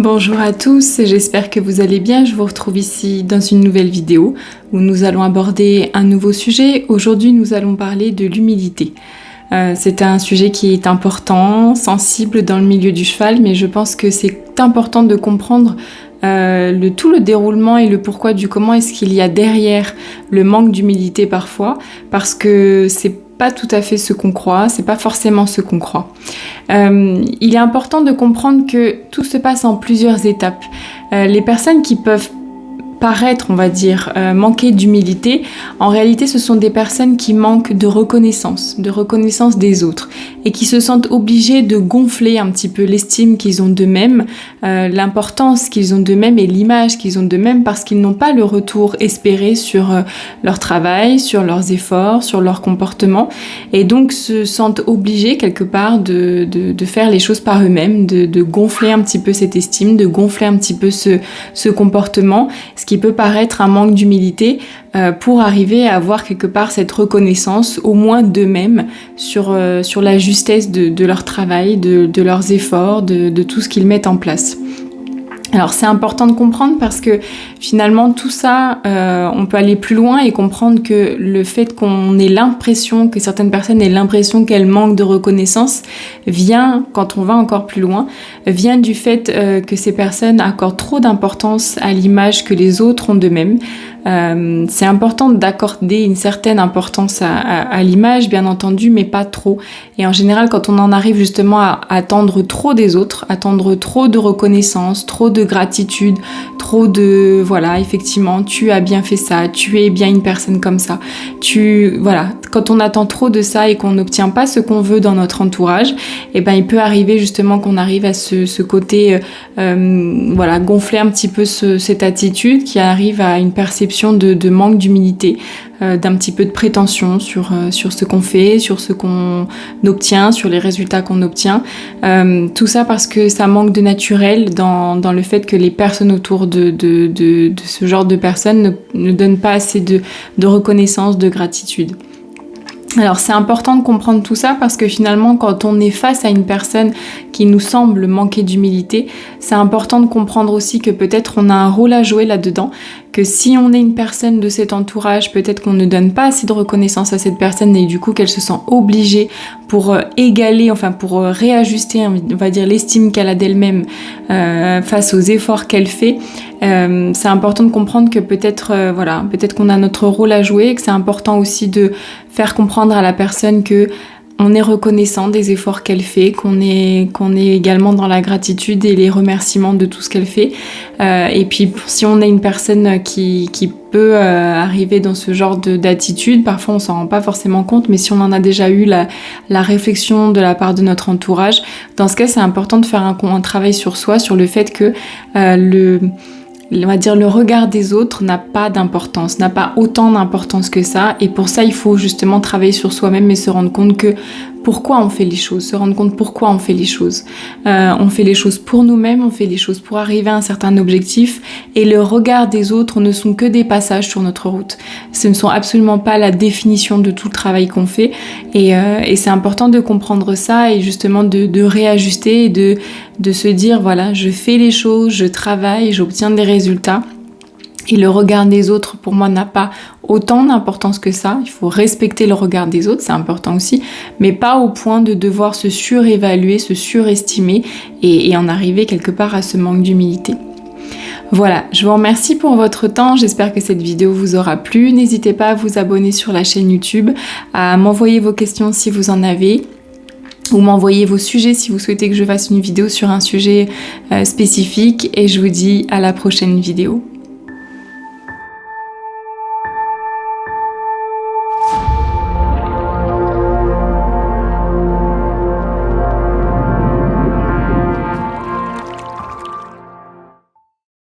Bonjour à tous, j'espère que vous allez bien. Je vous retrouve ici dans une nouvelle vidéo où nous allons aborder un nouveau sujet. Aujourd'hui, nous allons parler de l'humilité. C'est un sujet qui est important, sensible dans le milieu du cheval, mais je pense que c'est important de comprendre tout le déroulement et le pourquoi du comment est-ce qu'il y a derrière le manque d'humilité parfois, parce que c'est pas tout à fait ce qu'on croit, c'est pas forcément ce qu'on croit. Il est important de comprendre que tout se passe en plusieurs étapes. Les personnes qui peuvent paraître, on va dire, manquer d'humilité, en réalité ce sont des personnes qui manquent de reconnaissance des autres et qui se sentent obligées de gonfler un petit peu l'estime qu'ils ont d'eux-mêmes, l'importance qu'ils ont d'eux-mêmes et l'image qu'ils ont d'eux-mêmes parce qu'ils n'ont pas le retour espéré sur leur travail, sur leurs efforts, sur leur comportement et donc se sentent obligés quelque part de faire les choses par eux-mêmes, de gonfler un petit peu cette estime, de gonfler un petit peu ce comportement, ce qui peut paraître un manque d'humilité pour arriver à avoir quelque part cette reconnaissance au moins d'eux-mêmes sur la justesse de leur travail, de leurs efforts, de tout ce qu'ils mettent en place. Alors c'est important de comprendre parce que finalement tout ça, on peut aller plus loin et comprendre que le fait qu'on ait l'impression, que certaines personnes aient l'impression qu'elles manquent de reconnaissance vient, quand on va encore plus loin, vient du fait que ces personnes accordent trop d'importance à l'image que les autres ont d'eux-mêmes. C'est important d'accorder une certaine importance à l'image, bien entendu, mais pas trop. Et en général, quand on en arrive justement à attendre trop des autres, attendre trop de reconnaissance, trop de gratitude, trop de voilà, effectivement, tu as bien fait ça, tu es bien une personne comme ça. Voilà, quand on attend trop de ça et qu'on n'obtient pas ce qu'on veut dans notre entourage, et ben il peut arriver justement qu'on arrive à ce côté voilà, gonfler un petit peu cette attitude qui arrive à une perception de manque d'humilité, d'un petit peu de prétention sur ce qu'on fait, sur ce qu'on obtient, sur les résultats qu'on obtient. Tout ça parce que ça manque de naturel dans le fait que les personnes autour de ce genre de personnes ne donnent pas assez de reconnaissance, de gratitude. Alors c'est important de comprendre tout ça parce que finalement quand on est face à une personne qui nous semble manquer d'humilité, c'est important de comprendre aussi que peut-être on a un rôle à jouer là-dedans, que si on est une personne de cet entourage, peut-être qu'on ne donne pas assez de reconnaissance à cette personne et du coup qu'elle se sent obligée pour égaler, enfin pour réajuster, on va dire, l'estime qu'elle a d'elle-même face aux efforts qu'elle fait. C'est important de comprendre que peut-être voilà, peut-être qu'on a notre rôle à jouer et que c'est important aussi de faire comprendre à la personne que on est reconnaissant des efforts qu'elle fait, qu'on est également dans la gratitude et les remerciements de tout ce qu'elle fait. Et puis si on est une personne qui peut arriver dans ce genre d'attitude, parfois on s'en rend pas forcément compte, mais si on en a déjà eu la réflexion de la part de notre entourage, dans ce cas c'est important de faire un travail sur soi, sur le fait que on va dire le regard des autres n'a pas d'importance, n'a pas autant d'importance que ça, et pour ça il faut justement travailler sur soi-même et se rendre compte que pourquoi on fait les choses, se rendre compte pourquoi on fait les choses. On fait les choses pour nous-mêmes, on fait les choses pour arriver à un certain objectif, et le regard des autres ne sont que des passages sur notre route. Ce ne sont absolument pas la définition de tout le travail qu'on fait, et c'est important de comprendre ça et justement de réajuster et de se dire voilà, je fais les choses, je travaille, j'obtiens des résultats. Et le regard des autres, pour moi, n'a pas autant d'importance que ça. Il faut respecter le regard des autres, c'est important aussi, mais pas au point de devoir se surévaluer, se surestimer et en arriver quelque part à ce manque d'humilité. Voilà, je vous remercie pour votre temps, j'espère que cette vidéo vous aura plu. N'hésitez pas à vous abonner sur la chaîne YouTube, à m'envoyer vos questions si vous en avez, ou m'envoyer vos sujets si vous souhaitez que je fasse une vidéo sur un sujet spécifique, et je vous dis à la prochaine vidéo.